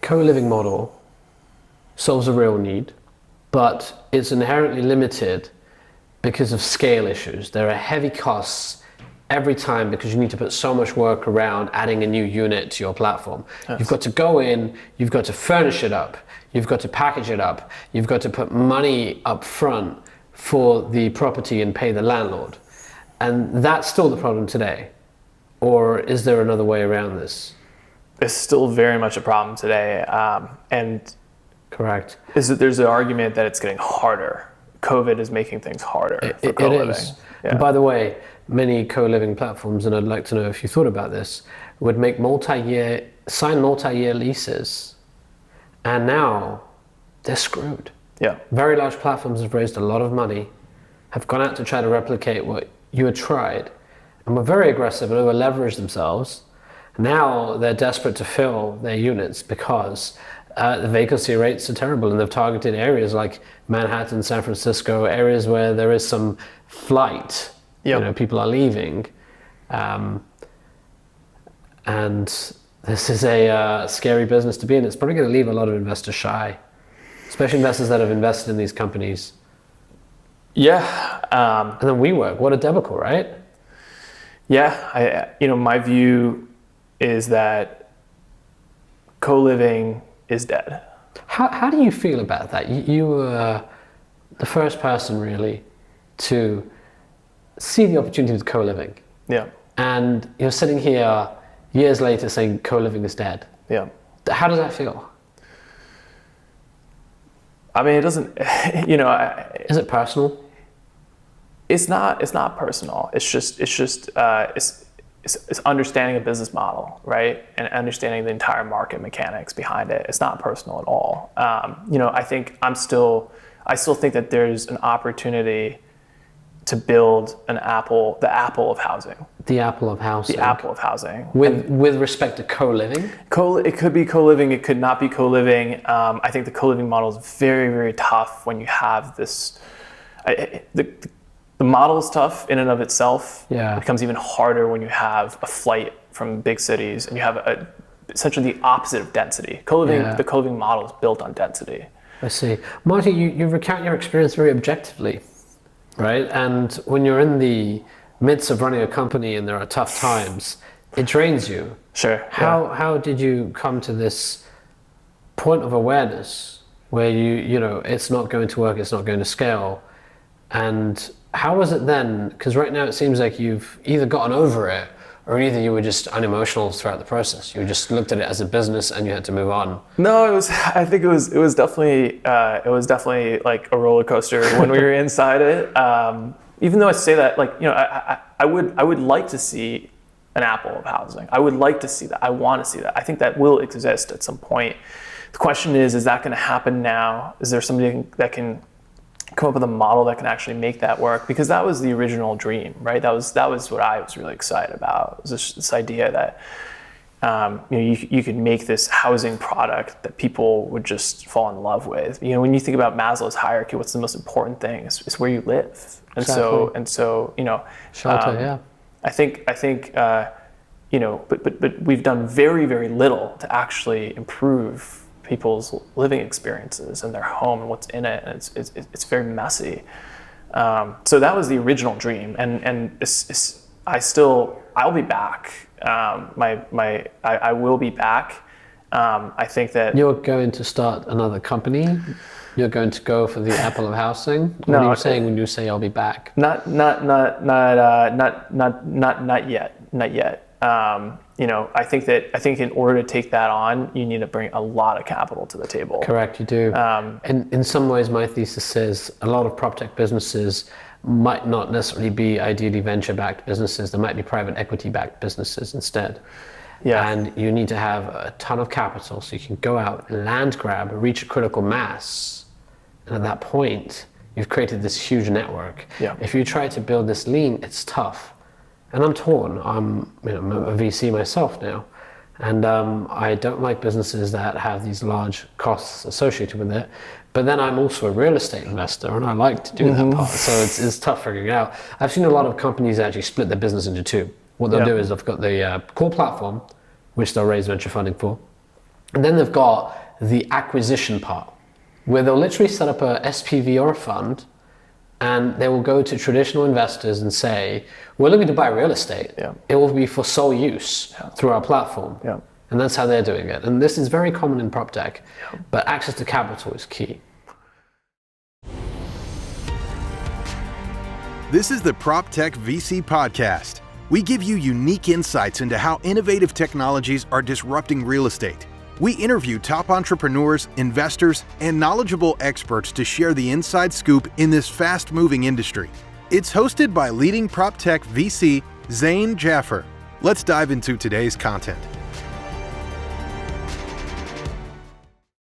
co-living model solves a real need, but it's inherently limited because of scale issues. There are heavy costs every time because you need to put so much work around adding a new unit to your platform. Yes. You've got to go in, you've got to furnish it up, you've got to package it up, you've got to put money up front for the property and pay the landlord. And that's still the problem today. Or is there another way around this? It's still very much a problem today. And correct. There's an argument that it's getting harder. COVID is making things harder for co-living. It is. Yeah. And by the way, many co-living platforms, and I'd like to know if you thought about this, would make sign multi-year leases, and now they're screwed. Yeah. Very large platforms have raised a lot of money, have gone out to try to replicate what you had tried, and were very aggressive and over-leveraged themselves. Now they're desperate to fill their units because the vacancy rates are terrible, and they've targeted areas like Manhattan, San Francisco, areas where there is some flight. Yep. People are leaving, and this is a scary business to be in. It's probably going to leave a lot of investors shy, especially investors that have invested in these companies. Yeah. And then WeWork, what a debacle, right? Yeah. My view is that co-living is dead. How do you feel about that? You were the first person really to see the opportunity with co-living. Yeah. And you're sitting here years later saying co-living is dead. Yeah. How does that feel? I mean, it doesn't, Is it personal? It's not personal. It's understanding a business model, right? And understanding the entire market mechanics behind it. It's not personal at all. I still think that there's an opportunity to build the Apple of housing. The Apple of housing. The Apple of housing. With respect to co-living? It could be co-living, it could not be co-living. I think the co-living model is very, very tough when you have this. The model is tough in and of itself. Yeah. It becomes even harder when you have a flight from big cities and you have essentially the opposite of density. The co-living model is built on density. I see. Marty, you recount your experience very objectively, right? And when you're in the midst of running a company and there are tough times, it drains you. Sure. How did you come to this point of awareness where it's not going to work, it's not going to scale? And how was it then? Because right now it seems like you've either gotten over it or either you were just unemotional throughout the process. You just looked at it as a business and you had to move on. No, I think it was definitely like a roller coaster when we were inside it. Even though I say that, I would like to see an Apple of housing. I would like to see that. I want to see that. I think that will exist at some point. The question is that going to happen now? Is there somebody that can come up with a model that can actually make that work? Because that was the original dream, right? That was what I was really excited about. It was this idea that you could make this housing product that people would just fall in love with. When you think about Maslow's hierarchy, what's the most important thing? It's where you live. And exactly. so shelter, yeah. I think but we've done very, very little to actually improve people's living experiences and their home and what's in it, and it's very messy. So that was the original dream, and I'll be back. I will be back. I think that you're going to start another company. You're going to go for the Apple of housing. What are you saying when you say I'll be back? Not yet. Not yet. I think in order to take that on, you need to bring a lot of capital to the table. Correct, you do. And in some ways, my thesis is a lot of PropTech businesses might not necessarily be ideally venture-backed businesses. They might be private equity-backed businesses instead. Yeah. And you need to have a ton of capital so you can go out, land grab, reach a critical mass. And at that point, you've created this huge network. Yeah. If you try to build this lean, it's tough. And I'm torn. I'm a VC myself now. And I don't like businesses that have these large costs associated with it. But then I'm also a real estate investor and I like to do that part. So it's tough figuring it out. I've seen a lot of companies actually split their business into two. What they'll do is they've got the core platform, which they'll raise venture funding for. And then they've got the acquisition part, where they'll literally set up a SPV or a fund, and they will go to traditional investors and say, we're looking to buy real estate. Yeah. It will be for sole use through our platform. Yeah. And that's how they're doing it. And this is very common in PropTech, but access to capital is key. This is the PropTech VC Podcast. We give you unique insights into how innovative technologies are disrupting real estate. We interview top entrepreneurs, investors, and knowledgeable experts to share the inside scoop in this fast-moving industry. It's hosted by leading PropTech VC, Zain Jaffer. Let's dive into today's content.